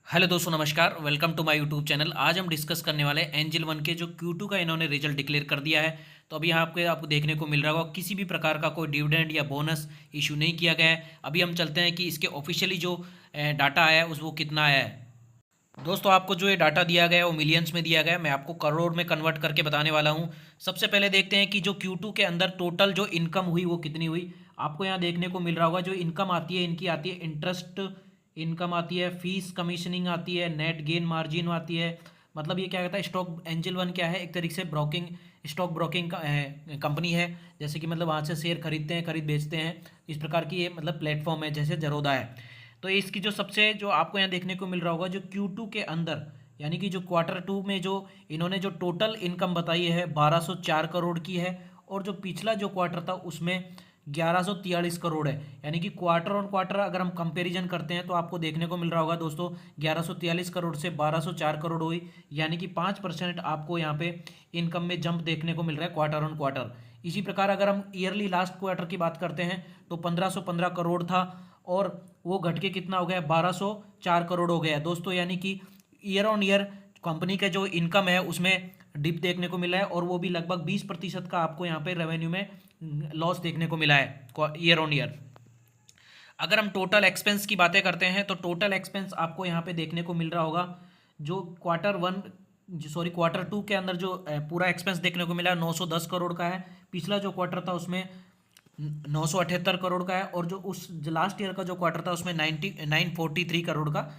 Hello दोस्तों, नमस्कार। Welcome to my YouTube channel. आज हम डिस्कस करने वाले हैं एंजल वन के जो Q2 का इन्होंने रिजल्ट डिक्लेयर कर दिया है। तो अभी यहाँ आपको देखने को मिल रहा होगा किसी भी प्रकार का कोई डिविडेंड या बोनस इशू नहीं किया गया है। अभी हम चलते हैं कि इसके ऑफिशियली जो डाटा आया है उस वो कितना आया है। दोस्तों, आपको जो ये डाटा दिया गया है वो मिलियंस में दिया गया है। मैं आपको करोड़ में कन्वर्ट करके बताने वाला हूँ। सबसे पहले देखते हैं कि जो Q2 के अंदर टोटल जो इनकम हुई वो कितनी हुई। आपको यहाँ देखने को मिल रहा होगा जो इनकम आती है इनकी आती है इंटरेस्ट इनकम आती है, फीस कमीशनिंग आती है, नेट गेन मार्जिन आती है। मतलब ये क्या कहता है, स्टॉक एंजल वन क्या है, एक तरीके से ब्रोकिंग स्टॉक ब्रोकिंग कंपनी है। जैसे कि मतलब वहाँ से शेयर खरीदते हैं, खरीद बेचते हैं। इस प्रकार की ये मतलब प्लेटफॉर्म है जैसे जरोदा है। तो इसकी जो सबसे जो आपको यहाँ देखने को मिल रहा होगा जो Q2 के अंदर यानी कि जो क्वार्टर 2 में जो इन्होंने जो टोटल इनकम बताई है 1204 करोड़ की है। और जो पिछला जो क्वार्टर था उसमें 1143 करोड़ है। यानी कि क्वार्टर ऑन क्वार्टर अगर हम कंपैरिजन करते हैं तो आपको देखने को मिल रहा होगा दोस्तों 1143 करोड़ से 1204 करोड़ हुई। यानी कि 5% आपको यहाँ पे इनकम में जंप देखने को मिल रहा है क्वार्टर ऑन क्वार्टर। इसी प्रकार अगर हम ईयरली लास्ट क्वार्टर की बात करते हैं तो 1515 करोड़ था और वो घट के कितना हो गया, 1204 करोड़ हो गया दोस्तों। यानी कि ईयर ऑन ईयर कंपनी का जो इनकम है उसमें डिप देखने को मिला है और वो भी लगभग 20% का आपको यहाँ पे रेवेन्यू में लॉस देखने को मिला है ईयर ऑन ईयर। अगर हम टोटल एक्सपेंस की बातें करते हैं तो टोटल एक्सपेंस आपको यहाँ पे देखने को मिल रहा होगा जो क्वार्टर 2 के अंदर जो पूरा एक्सपेंस देखने को मिला है 910 करोड़ का है। पिछला जो क्वार्टर था उसमें 978 करोड़ का है और जो उस लास्ट ईयर का जो क्वार्टर था उसमें 943 करोड़ का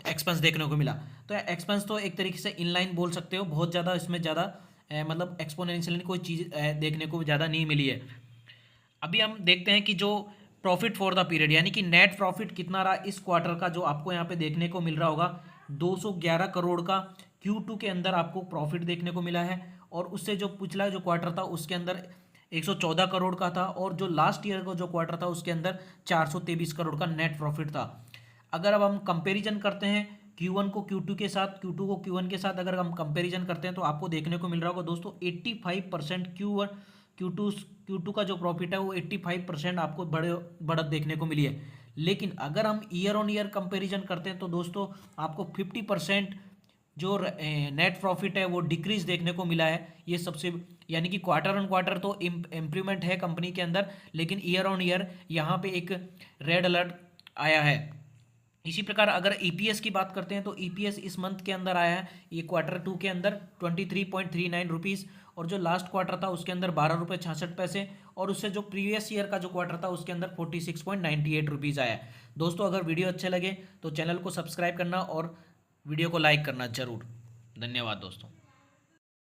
एक्सपेंस देखने को मिला। तो एक्सपेंस तो एक तरीके से इनलाइन बोल सकते हो, बहुत ज़्यादा इसमें ज़्यादा मतलब एक्सपोनेंशियल कोई चीज़ देखने को ज़्यादा नहीं मिली है। अभी हम देखते हैं कि जो प्रॉफिट फॉर द पीरियड यानी कि नेट प्रॉफिट कितना रहा इस क्वार्टर का, जो आपको यहाँ पे देखने को मिल रहा होगा 211 करोड़ का Q2 के अंदर आपको प्रॉफिट देखने को मिला है। और उससे जो पिछला जो क्वार्टर था उसके अंदर 114 करोड़ का था और जो लास्ट ईयर का जो क्वार्टर था उसके अंदर 423 करोड़ का नेट प्रॉफिट था। अगर अब हम कंपैरिजन करते हैं Q1 को Q2 के साथ, Q2 को Q1 के साथ अगर हम कंपैरिजन करते हैं तो आपको देखने को मिल रहा होगा दोस्तों 85% Q2 का जो प्रॉफिट है वो 85% आपको बढ़त देखने को मिली है। लेकिन अगर हम ईयर ऑन ईयर कंपैरिजन करते हैं तो दोस्तों आपको 50% जो नेट प्रॉफिट है वो डिक्रीज देखने को मिला है। ये सबसे यानी कि क्वार्टर ऑन क्वार्टर तो इम्प्रूवमेंट है कंपनी के अंदर, लेकिन ईयर ऑन ईयर यहाँ पे एक रेड अलर्ट आया है। इसी प्रकार अगर ईपीएस की बात करते हैं तो ईपीएस इस मंथ के अंदर आया है ये क्वार्टर 2 के अंदर 23.39 रुपीज़ और जो लास्ट क्वार्टर था उसके अंदर 12 रुपये 66 पैसे और उससे जो प्रीवियस ईयर का जो क्वार्टर था उसके अंदर 46.98 रुपीज़ आया है। दोस्तों, अगर वीडियो अच्छे लगे तो चैनल को सब्सक्राइब करना और वीडियो को लाइक करना जरूर। धन्यवाद दोस्तों।